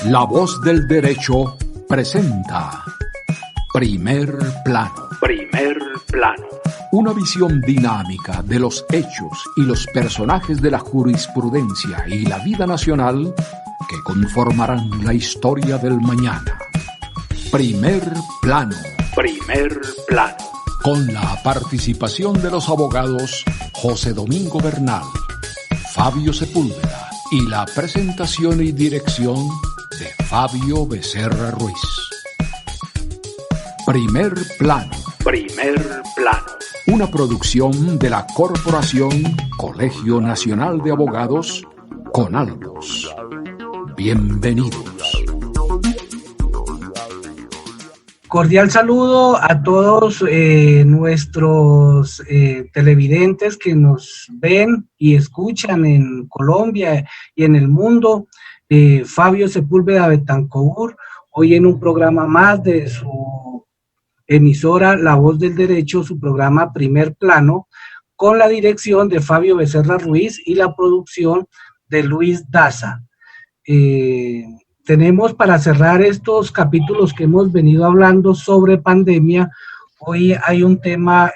La Voz del Derecho presenta Primer Plano. Primer Plano. Una visión dinámica de los hechos y los personajes de la jurisprudencia y la vida nacional que conformarán la historia del mañana. Primer Plano. Primer Plano. Con la participación de los abogados José Domingo Bernal, Fabio Sepúlveda y la presentación y dirección de Fabio Becerra Ruiz. Primer Plano. Primer Plano. Una producción de la Corporación Colegio Nacional de Abogados, CONALBOS. Bienvenidos. Cordial saludo a todos nuestros televidentes que nos ven y escuchan en Colombia y en el mundo. Fabio Sepúlveda Betancourt, hoy en un programa más de su emisora La Voz del Derecho, su programa Primer Plano, con la dirección de Fabio Becerra Ruiz y la producción de Luis Daza. Tenemos para cerrar estos capítulos que hemos venido hablando sobre pandemia. Hoy hay un tema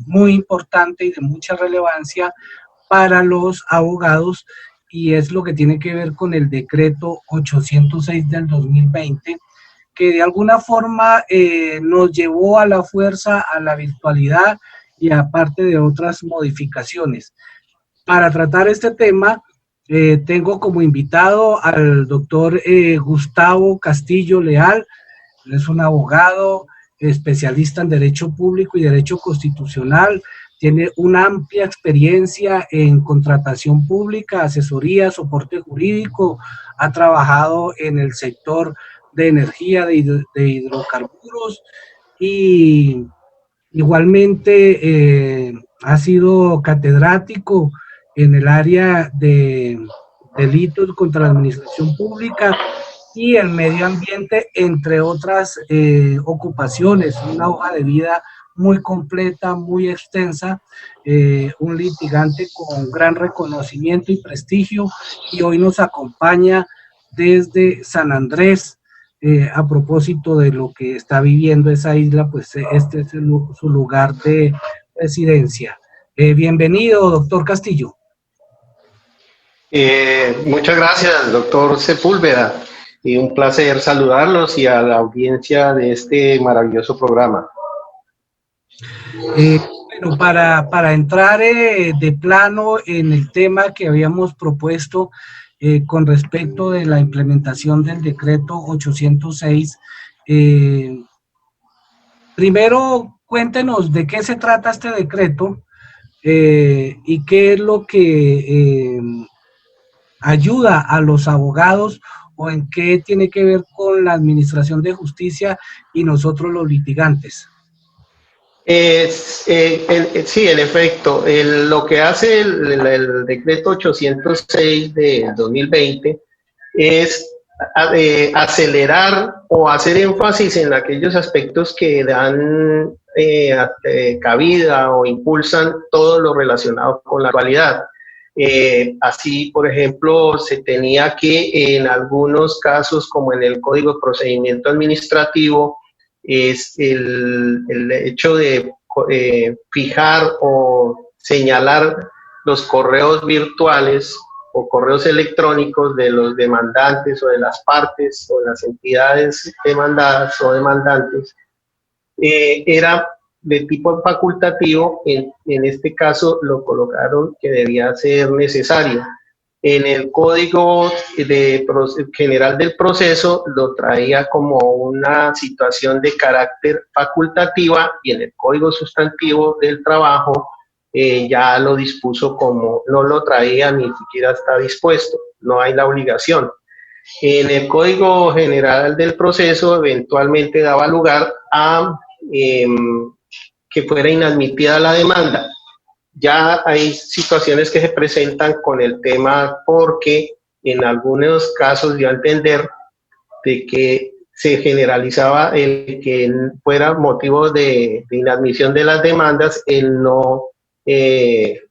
muy importante y de mucha relevancia para los abogados, y es lo que tiene que ver con el decreto 806 del 2020, que de alguna forma nos llevó a la fuerza a la virtualidad y aparte de otras modificaciones. Para tratar este tema, tengo como invitado al doctor Gustavo Castillo Leal. Es un abogado especialista en Derecho Público y Derecho Constitucional. Tiene una amplia experiencia en contratación pública, asesoría, soporte jurídico. Ha trabajado en el sector de energía, de hidrocarburos, y igualmente ha sido catedrático en el área de delitos contra la administración pública y el medio ambiente, entre otras ocupaciones. Una hoja de vida muy completa, muy extensa, un litigante con gran reconocimiento y prestigio, y hoy nos acompaña desde San Andrés. A propósito de lo que está viviendo esa isla, pues este es su lugar de residencia. Bienvenido, doctor Castillo. Muchas gracias, doctor Sepúlveda, y un placer saludarlos y a la audiencia de este maravilloso programa. Bueno, para entrar de plano en el tema que habíamos propuesto con respecto de la implementación del decreto 806, primero cuéntenos de qué se trata este decreto y qué es lo que ayuda a los abogados, o en qué tiene que ver con la administración de justicia y nosotros los litigantes. Sí, en efecto, lo que hace el decreto 806 de 2020 es acelerar o hacer énfasis en aquellos aspectos que dan cabida o impulsan todo lo relacionado con la actualidad. Así, por ejemplo, se tenía que en algunos casos, como en el Código de Procedimiento Administrativo, es el hecho de fijar o señalar los correos virtuales o correos electrónicos de los demandantes o de las partes o de las entidades demandadas o demandantes. Era de tipo facultativo. En este caso lo colocaron que debía ser necesario. En el Código General del Proceso lo traía como una situación de carácter facultativa, y en el Código Sustantivo del Trabajo ya lo dispuso como no lo traía, ni siquiera está dispuesto, no hay la obligación. En el Código General del Proceso eventualmente daba lugar a que fuera inadmitida la demanda. Ya hay situaciones que se presentan con el tema porque en algunos casos dio a entender de que se generalizaba el que fuera motivo de inadmisión de las demandas el no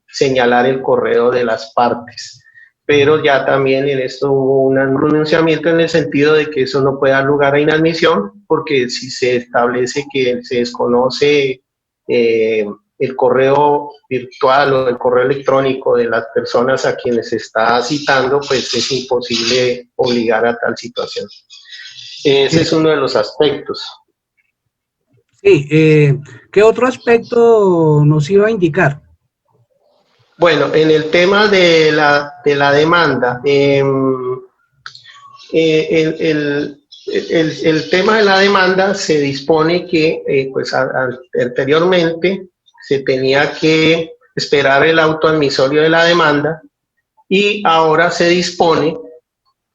señalar el correo de las partes. pero ya también en esto hubo un pronunciamiento en el sentido de que eso no puede dar lugar a inadmisión, porque si se establece que se desconoce el correo virtual o el correo electrónico de las personas a quienes se está citando, pues es imposible obligar a tal situación. Ese es uno de los aspectos. Sí, ¿qué otro aspecto nos iba a indicar? Bueno, en el tema de la demanda, el tema de la demanda se dispone que pues anteriormente se tenía que esperar el auto admisorio de la demanda y ahora se dispone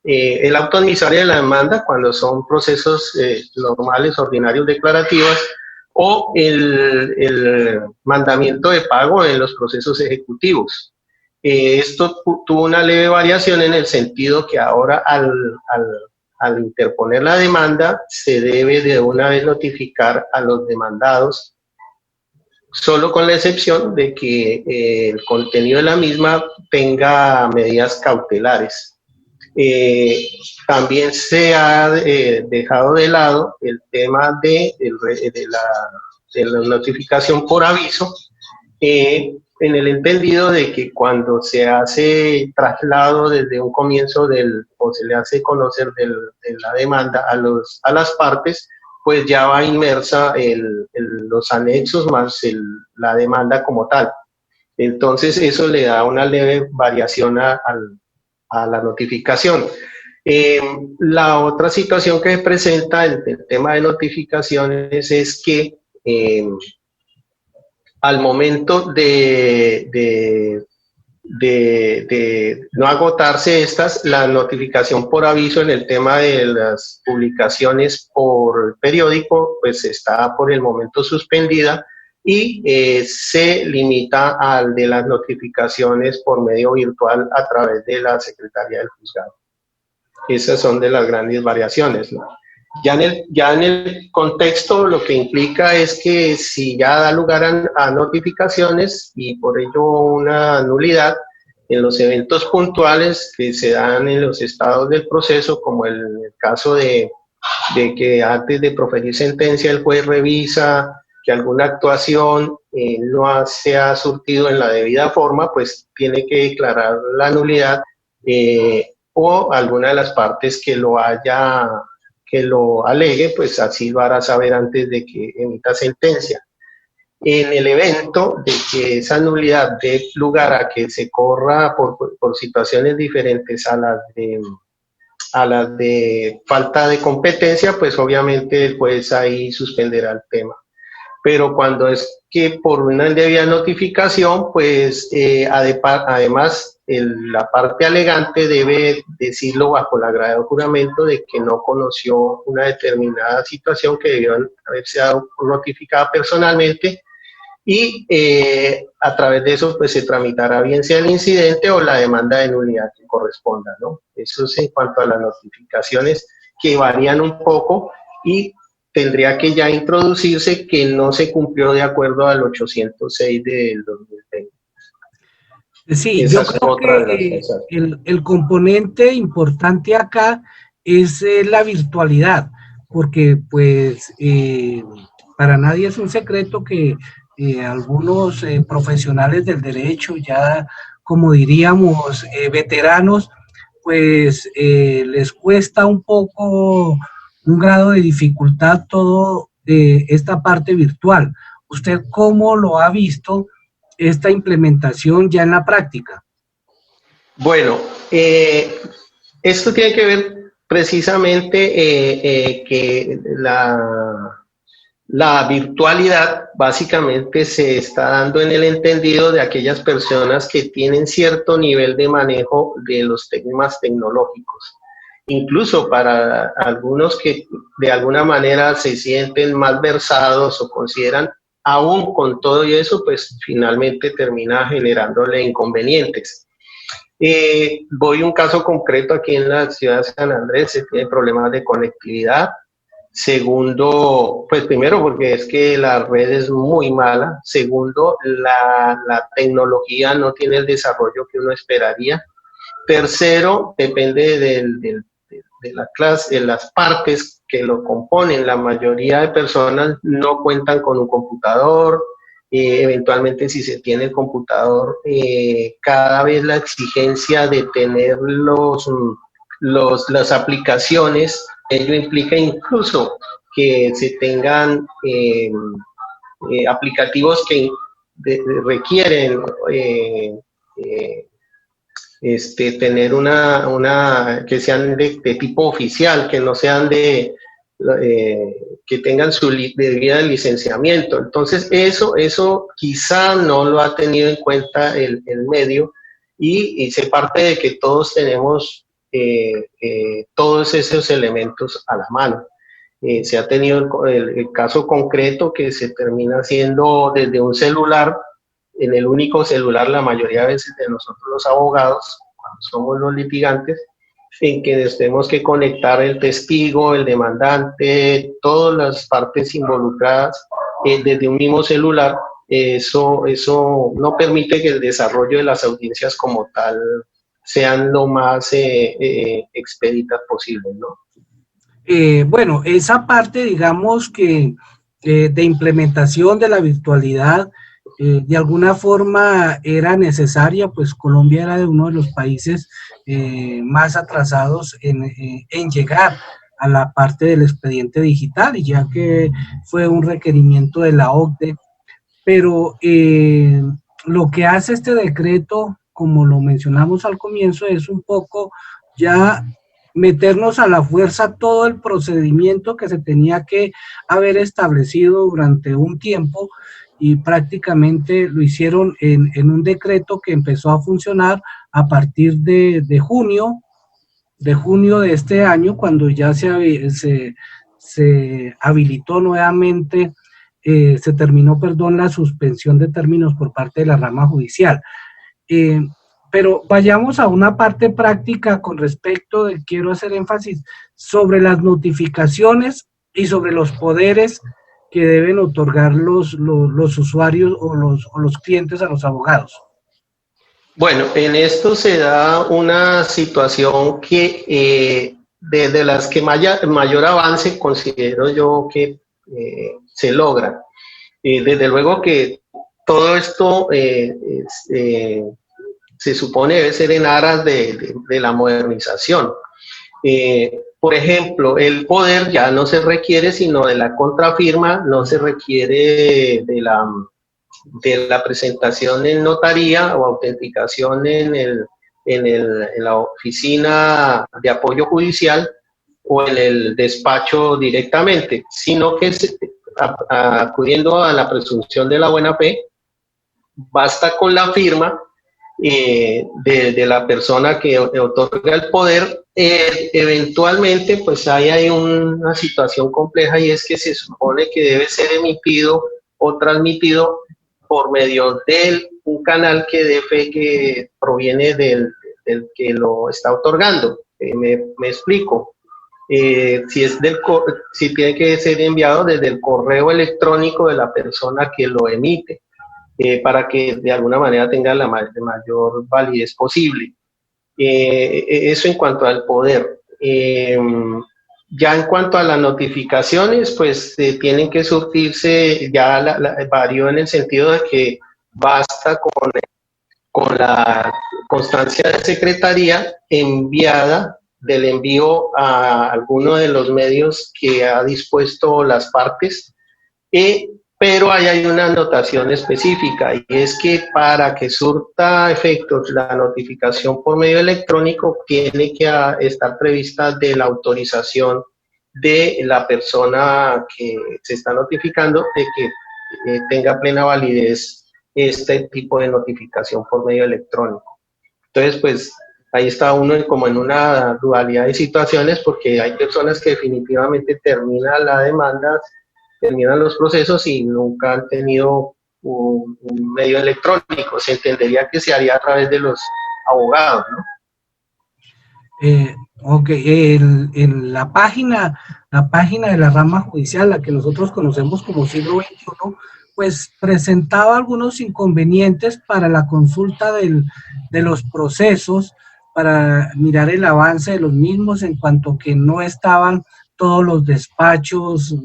el auto admisorio de la demanda cuando son procesos normales, ordinarios, declarativos, o el mandamiento de pago en los procesos ejecutivos. Esto tuvo una leve variación en el sentido que ahora al interponer la demanda se debe de una vez notificar a los demandados, solo con la excepción de que el contenido de la misma tenga medidas cautelares. También se ha dejado de lado el tema de la notificación por aviso, en el entendido de que cuando se hace traslado desde un comienzo o se le hace conocer de la demanda a las partes, pues ya va inmersa los anexos más la demanda como tal. Entonces eso le da una leve variación a la notificación. La otra situación que se presenta en el tema de notificaciones es que al momento de no agotarse la notificación por aviso en el tema de las publicaciones por periódico, pues está por el momento suspendida y se limita al de las notificaciones por medio virtual a través de la Secretaría del Juzgado. Esas son de las grandes variaciones, ¿no? Ya en el contexto lo que implica es que si ya da lugar a notificaciones y por ello una nulidad en los eventos puntuales que se dan en los estados del proceso, como el caso de que antes de proferir sentencia el juez revisa que alguna actuación no se ha surtido en la debida forma, pues tiene que declarar la nulidad o alguna de las partes que lo alegue, pues así lo hará saber antes de que emita sentencia. En el evento de que esa nulidad dé lugar a que se corra por situaciones diferentes a las de falta de competencia, pues obviamente el juez ahí suspenderá el tema. Pero cuando es que por una indebida notificación, pues además la parte alegante debe decirlo bajo el agravio juramento de que no conoció una determinada situación que debió haberse dado notificada personalmente y a través de eso pues se tramitará bien sea el incidente o la demanda de nulidad que corresponda, ¿no? Eso es en cuanto a las notificaciones que varían un poco y tendría que ya introducirse que no se cumplió de acuerdo al 806 del 2020. Sí, yo creo que el componente importante acá es la virtualidad, porque pues para nadie es un secreto que algunos profesionales del derecho, ya como diríamos veteranos, pues les cuesta un poco un grado de dificultad todo esta parte virtual. ¿Usted cómo lo ha visto esta implementación ya en la práctica? Bueno, esto tiene que ver precisamente que la virtualidad básicamente se está dando en el entendido de aquellas personas que tienen cierto nivel de manejo de los temas tecnológicos. Incluso para algunos que de alguna manera se sienten más versados o consideran, aún con todo y eso, pues finalmente termina generándole inconvenientes. Voy a un caso concreto aquí en la ciudad de San Andrés, se tiene problemas de conectividad. Segundo, pues primero porque es que la red es muy mala. Segundo, la tecnología no tiene el desarrollo que uno esperaría. Tercero, depende de la clase, de las partes que lo componen. La mayoría de personas no cuentan con un computador. Eventualmente, si se tiene el computador, cada vez la exigencia de tener las aplicaciones, ello implica incluso que se tengan aplicativos que requieren tener que sean de tipo oficial, que no sean que tengan su debida licenciamiento. Entonces eso quizá no lo ha tenido en cuenta el medio, y se parte de que todos tenemos todos esos elementos a la mano. Se ha tenido el caso concreto que se termina haciendo desde un celular, en el único celular la mayoría de veces de nosotros los abogados, cuando somos los litigantes, en que tenemos que conectar el testigo, el demandante, todas las partes involucradas desde un mismo celular. Eso no permite que el desarrollo de las audiencias como tal sean lo más expeditas posible, ¿no? Bueno, esa parte, digamos que de implementación de la virtualidad, de alguna forma era necesaria, pues Colombia era de uno de los países más atrasados en llegar a la parte del expediente digital, y ya que fue un requerimiento de la OCDE, pero lo que hace este decreto, como lo mencionamos al comienzo, es un poco ya meternos a la fuerza todo el procedimiento que se tenía que haber establecido durante un tiempo, y prácticamente lo hicieron en un decreto que empezó a funcionar a partir de junio de este año, cuando ya se habilitó nuevamente, se terminó, la suspensión de términos por parte de la rama judicial. Pero vayamos a una parte práctica con respecto quiero hacer énfasis sobre las notificaciones y sobre los poderes que deben otorgar los usuarios o los clientes a los abogados. Bueno, en esto se da una situación que de las que mayor avance considero yo que se logra. Desde luego que todo esto se supone debe ser en aras de la modernización. Por ejemplo, el poder ya no se requiere sino de la contrafirma, no se requiere de la presentación en notaría o autenticación en la oficina de apoyo judicial o en el despacho directamente, sino que acudiendo a la presunción de la buena fe, basta con la firma de la persona que otorga el poder. Eventualmente pues hay una situación compleja, y es que se supone que debe ser emitido o transmitido por medio de un canal que dé fe que proviene del que lo está otorgando. Me explico. Si tiene que ser enviado desde el correo electrónico de la persona que lo emite, para que de alguna manera tenga la mayor validez posible. Eso en cuanto al poder. Ya en cuanto a las notificaciones, pues tienen que surtirse, ya varió en el sentido de que basta con la constancia de secretaría enviada del envío a alguno de los medios que ha dispuesto las partes, pero ahí hay una anotación específica, y es que para que surta efectos la notificación por medio electrónico tiene que estar prevista de la autorización de la persona que se está notificando, de que tenga plena validez este tipo de notificación por medio electrónico. Entonces, pues ahí está uno como en una dualidad de situaciones, porque hay personas que definitivamente terminan la demanda, terminan los procesos y nunca han tenido un medio electrónico. Se entendería que se haría a través de los abogados, ¿no? Ok, en la página de la rama judicial, la que nosotros conocemos como siglo XXI, pues presentaba algunos inconvenientes para la consulta de los procesos, para mirar el avance de los mismos, en cuanto que no estaban todos los despachos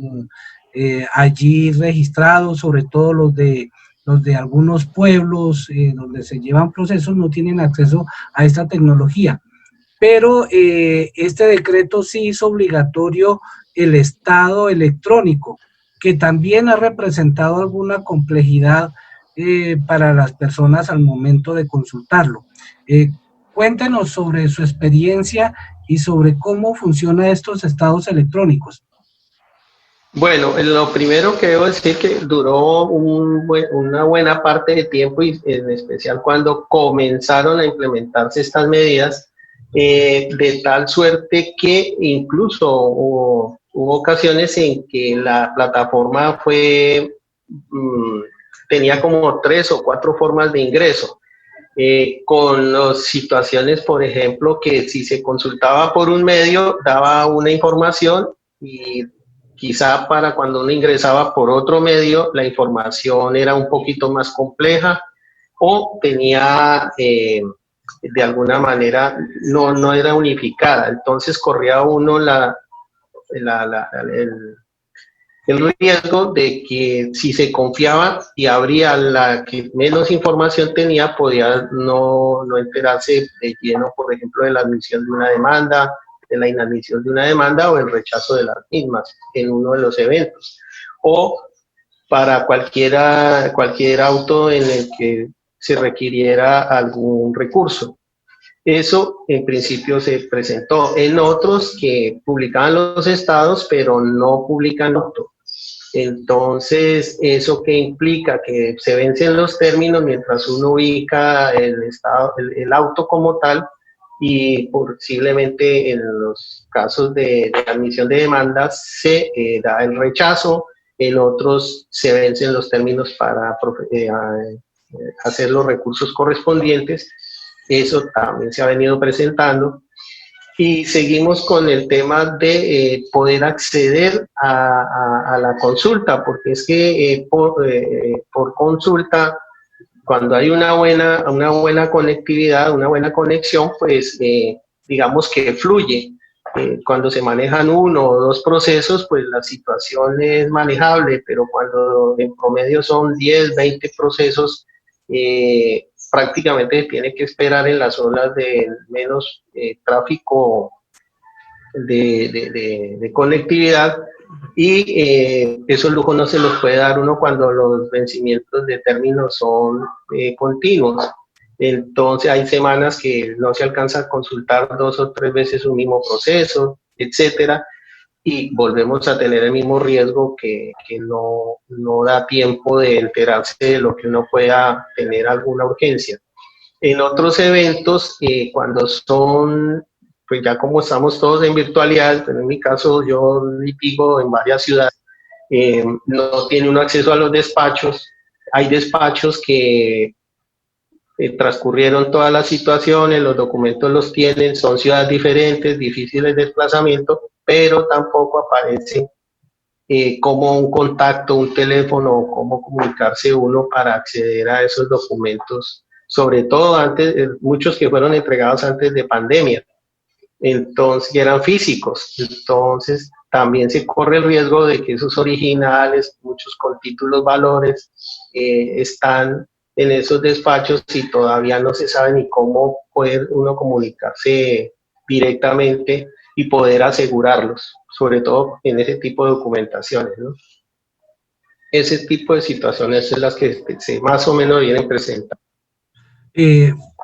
allí registrados, sobre todo los de algunos pueblos donde se llevan procesos, no tienen acceso a esta tecnología. Pero este decreto sí hizo obligatorio el estado electrónico, que también ha representado alguna complejidad para las personas al momento de consultarlo. Cuéntenos sobre su experiencia y sobre cómo funcionan estos estados electrónicos. Bueno, lo primero que debo decir que duró una buena parte de tiempo, y en especial cuando comenzaron a implementarse estas medidas, de tal suerte que incluso hubo ocasiones en que la plataforma tenía como 3 o 4 formas de ingreso. Con las situaciones, por ejemplo, que si se consultaba por un medio, daba una información y quizá para cuando uno ingresaba por otro medio, la información era un poquito más compleja o tenía, de alguna manera, no era unificada. Entonces corría uno el riesgo de que si se confiaba y abría la que menos información tenía, podía no enterarse de lleno, por ejemplo, de la admisión de una demanda, de la inadmisión de una demanda o el rechazo de las mismas en uno de los eventos. O para cualquier auto en el que se requiriera algún recurso. Eso en principio se presentó. En otros que publicaban los estados, pero no publican auto. Entonces, ¿eso qué implica? Que se vencen los términos mientras uno ubica el auto como tal, y posiblemente en los casos de admisión de demandas se da el rechazo, en otros se vencen los términos para hacer los recursos correspondientes. Eso también se ha venido presentando. Y seguimos con el tema de poder acceder a la consulta, porque es que por consulta, cuando hay una buena conectividad, una buena conexión, pues digamos que fluye. Cuando se manejan 1 o 2 procesos, pues la situación es manejable, pero cuando en promedio son 10, 20 procesos, prácticamente tiene que esperar en las zonas de menos tráfico de conectividad, y esos lujos no se los puede dar uno cuando los vencimientos de términos son continuos. Entonces hay semanas que no se alcanza a consultar 2 o 3 veces un mismo proceso, etcétera, y volvemos a tener el mismo riesgo que no da tiempo de enterarse de lo que uno pueda tener alguna urgencia. En otros eventos, cuando son, pues ya como estamos todos en virtualidad, pero en mi caso yo litigo en varias ciudades, no tiene uno acceso a los despachos. Hay despachos que transcurrieron todas las situaciones, los documentos los tienen, son ciudades diferentes, difíciles de desplazamiento, pero tampoco aparece como un contacto, un teléfono, cómo comunicarse uno para acceder a esos documentos, sobre todo antes, muchos que fueron entregados antes de pandemia, entonces eran físicos. Entonces también se corre el riesgo de que esos originales, muchos con títulos valores, están en esos despachos y todavía no se sabe ni cómo poder uno comunicarse directamente y poder asegurarlos, sobre todo en ese tipo de documentaciones, ¿no? Ese tipo de situaciones son las que más o menos vienen presentando.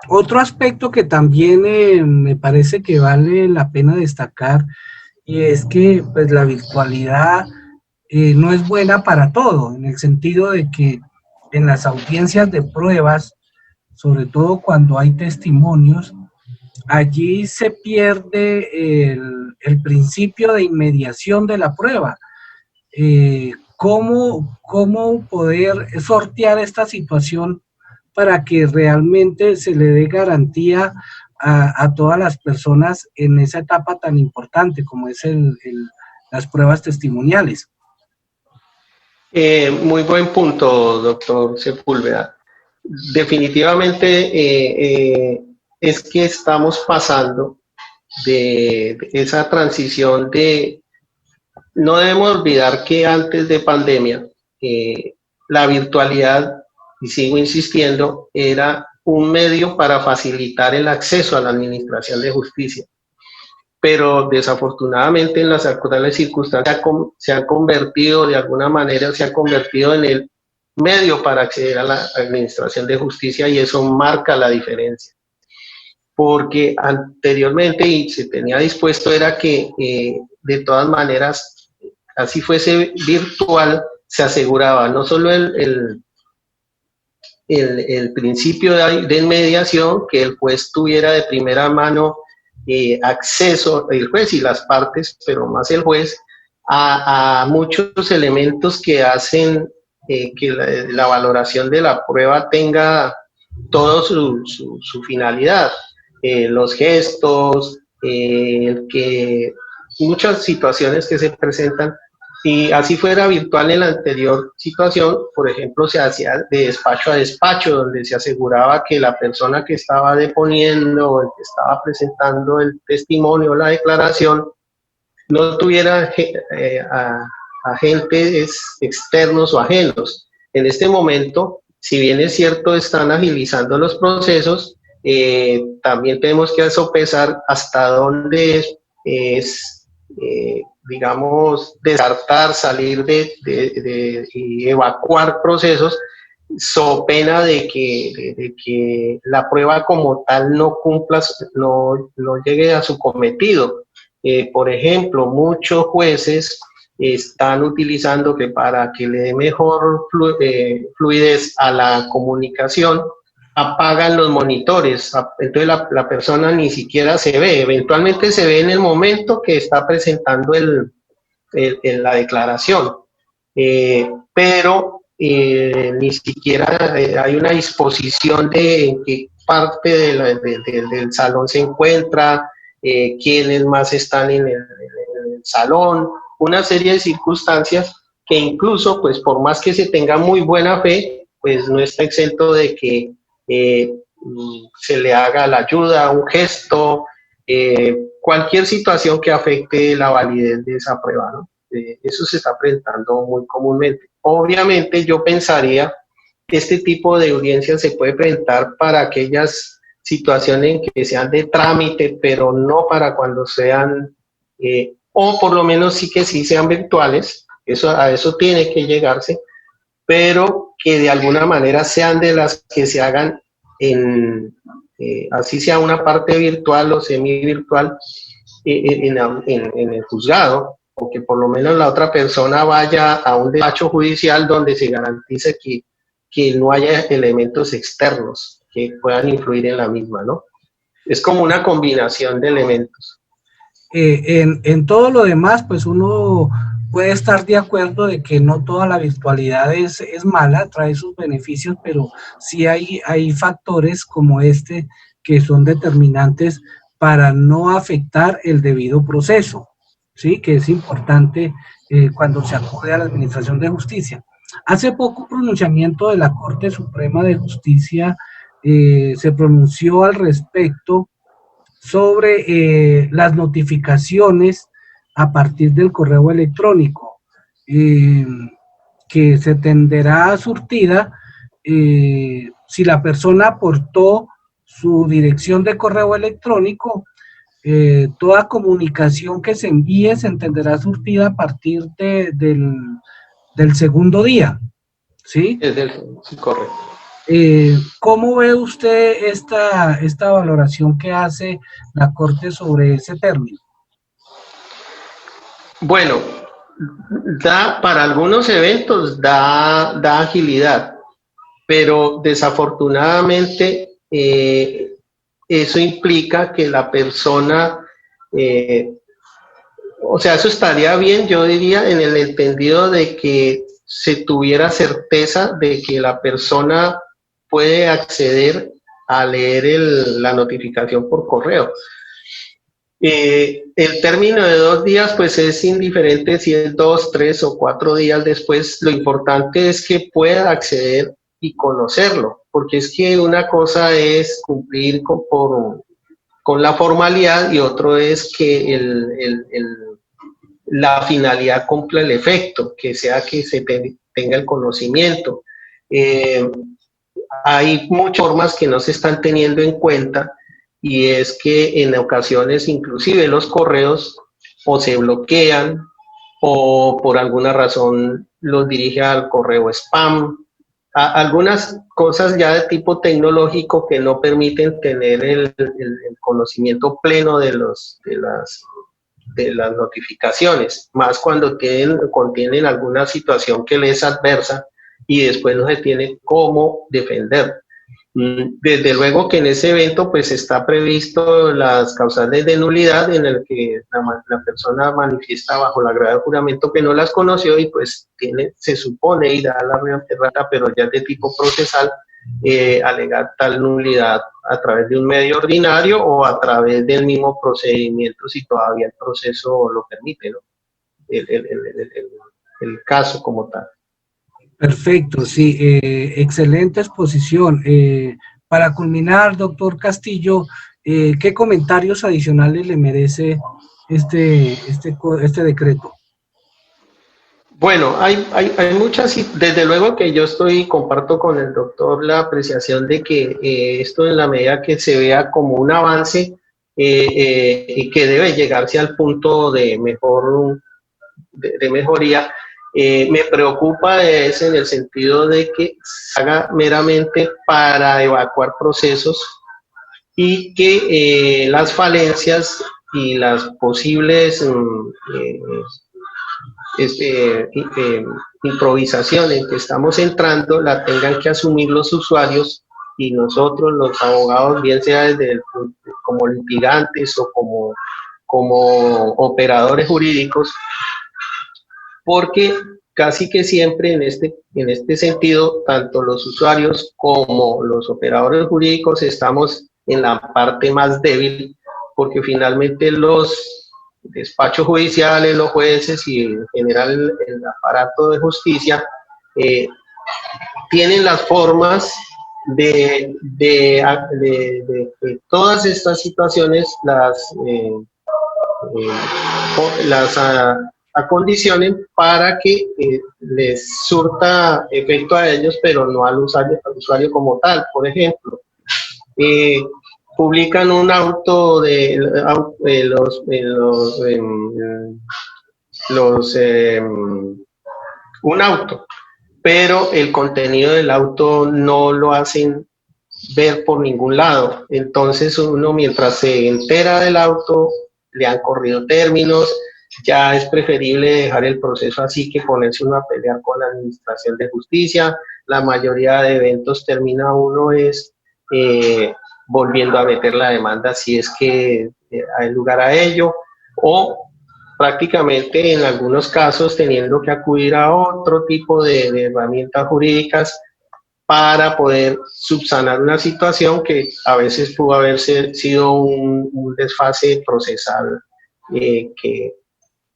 Otro aspecto que también me parece que vale la pena destacar, y es que pues, la virtualidad no es buena para todo, en el sentido de que en las audiencias de pruebas, sobre todo cuando hay testimonios, allí se pierde el principio de inmediación de la prueba. ¿Cómo poder sortear esta situación para que realmente se le dé garantía a todas las personas en esa etapa tan importante como es las pruebas testimoniales? Muy buen punto, doctor Sepúlveda. Definitivamente es que estamos pasando de esa transición de, no debemos olvidar que antes de pandemia, la virtualidad, y sigo insistiendo, era un medio para facilitar el acceso a la administración de justicia. Pero desafortunadamente en las actuales circunstancias se han convertido, de alguna manera, se ha convertido en el medio para acceder a la administración de justicia, y eso marca la diferencia. Porque anteriormente, y se tenía dispuesto, era que de todas maneras, así fuese virtual, se aseguraba no solo el principio de mediación, que el juez tuviera de primera mano acceso, el juez y las partes, pero más el juez, a muchos elementos que hacen que la valoración de la prueba tenga todo su finalidad, los gestos, que muchas situaciones que se presentan. Si así fuera virtual en la anterior situación, por ejemplo, se hacía de despacho a despacho, donde se aseguraba que la persona que estaba deponiendo o el que estaba presentando el testimonio o la declaración no tuviera agentes externos o ajenos. En este momento, si bien es cierto, están agilizando los procesos, también tenemos que sopesar hasta dónde es digamos, descartar, salir y evacuar procesos, so pena de que la prueba como tal no cumpla, no llegue a su cometido. Por ejemplo, muchos jueces están utilizando que para que le dé mejor fluidez a la comunicación, apagan los monitores, entonces la persona ni siquiera se ve, eventualmente se ve en el momento que está presentando la declaración, pero ni siquiera hay una disposición de en qué parte del salón se encuentra, quiénes más están en el salón, una serie de circunstancias que incluso, pues por más que se tenga muy buena fe, pues no está exento de que se le haga la ayuda, un gesto, cualquier situación que afecte la validez de esa prueba, ¿no? Eso se está presentando muy comúnmente. Obviamente yo pensaría que este tipo de audiencia se puede presentar para aquellas situaciones que sean de trámite, pero no para cuando sean, o por lo menos sí que sí sean virtuales, a eso tiene que llegarse, pero que de alguna manera sean de las que se hagan así sea una parte virtual o semi-virtual en el juzgado, o que por lo menos la otra persona vaya a un despacho judicial donde se garantice que no haya elementos externos que puedan influir en la misma, ¿no? Es como una combinación de elementos. En todo lo demás, pues uno puede estar de acuerdo de que no toda la virtualidad es mala, trae sus beneficios, pero sí hay factores como este que son determinantes para no afectar el debido proceso, ¿sí? Que es importante cuando se acude a la Administración de Justicia. Hace poco un pronunciamiento de la Corte Suprema de Justicia se pronunció al respecto sobre las notificaciones a partir del correo electrónico, que se tenderá surtida si la persona aportó su dirección de correo electrónico. Toda comunicación que se envíe se entenderá surtida a partir del segundo día, ¿sí? Sí, correcto. ¿Cómo ve usted esta valoración que hace la Corte sobre ese término? Bueno, para algunos eventos da agilidad, pero desafortunadamente eso implica que la persona, o sea, eso estaría bien, yo diría, en el entendido de que se tuviera certeza de que la persona puede acceder a leer la notificación por correo. El término de 2 días, pues es indiferente si es 2, 3 o 4 días después. Lo importante es que pueda acceder y conocerlo, porque es que una cosa es cumplir con la formalidad y otro es que la finalidad cumpla el efecto, que sea que se tenga el conocimiento. Hay muchas formas que no se están teniendo en cuenta y es que en ocasiones inclusive los correos o se bloquean o por alguna razón los dirige al correo spam. Algunas cosas ya de tipo tecnológico que no permiten tener el conocimiento pleno de las notificaciones, más cuando contienen alguna situación que les es adversa y después no se tiene cómo defender. Desde luego que en ese evento pues está previsto las causales de nulidad en el que la persona manifiesta bajo la grave juramento que no las conoció y pues se supone y da la errata, pero ya de tipo procesal, alegar tal nulidad a través de un medio ordinario o a través del mismo procedimiento si todavía el proceso lo permite, ¿no? El caso como tal. Perfecto, sí, excelente exposición. Para culminar, doctor Castillo, ¿qué comentarios adicionales le merece este decreto? Bueno, hay muchas, desde luego que yo comparto con el doctor la apreciación de que esto en la medida que se vea como un avance y que debe llegarse al punto de mejoría, me preocupa es en el sentido de que se haga meramente para evacuar procesos y que las falencias y las posibles improvisaciones que estamos entrando la tengan que asumir los usuarios y nosotros los abogados, bien sea como litigantes o como operadores jurídicos, porque casi que siempre en este sentido, tanto los usuarios como los operadores jurídicos estamos en la parte más débil, porque finalmente los despachos judiciales, los jueces y en general el aparato de justicia tienen las formas de todas estas situaciones las acondicionen para que les surta efecto a ellos, pero no al usuario como tal. Por ejemplo, publican un auto un auto, pero el contenido del auto no lo hacen ver por ningún lado. Entonces uno, mientras se entera del auto, le han corrido términos, ya es preferible dejar el proceso así que ponerse uno a pelear con la administración de justicia. La mayoría de eventos termina uno volviendo a meter la demanda si es que hay lugar a ello, o prácticamente en algunos casos teniendo que acudir a otro tipo de herramientas jurídicas para poder subsanar una situación que a veces pudo haber sido un desfase procesal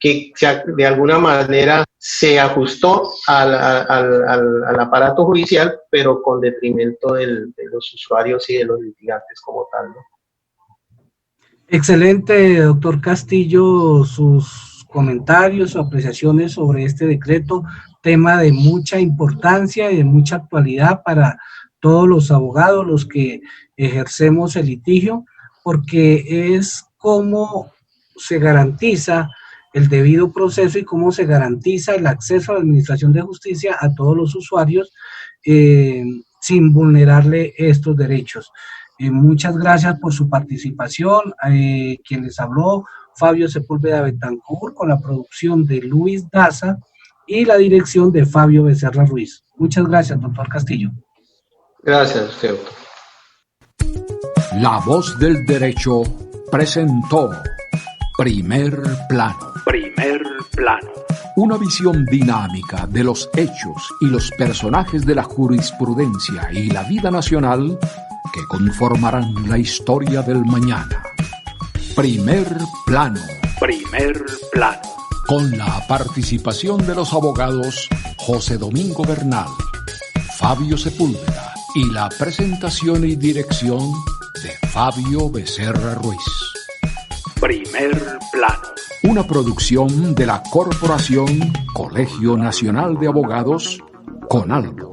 que de alguna manera se ajustó al aparato judicial, pero con detrimento de los usuarios y de los litigantes como tal, ¿no? Excelente, doctor Castillo, sus comentarios, sus apreciaciones sobre este decreto, tema de mucha importancia y de mucha actualidad para todos los abogados, los que ejercemos el litigio, porque es cómo se garantiza el debido proceso y cómo se garantiza el acceso a la administración de justicia a todos los usuarios sin vulnerarle estos derechos. Muchas gracias por su participación. Quien les habló, Fabio Sepúlveda Betancourt, con la producción de Luis Daza y la dirección de Fabio Becerra Ruiz. Muchas gracias, doctor Castillo. Gracias, usted. La Voz del Derecho presentó Primer Plano. Primer Plano. Una visión dinámica de los hechos y los personajes de la jurisprudencia y la vida nacional que conformarán la historia del mañana. Primer Plano. Primer Plano. Con la participación de los abogados José Domingo Bernal, Fabio Sepúlveda y la presentación y dirección de Fabio Becerra Ruiz. Primer Plano. Una producción de la Corporación Colegio Nacional de Abogados, CONALBO.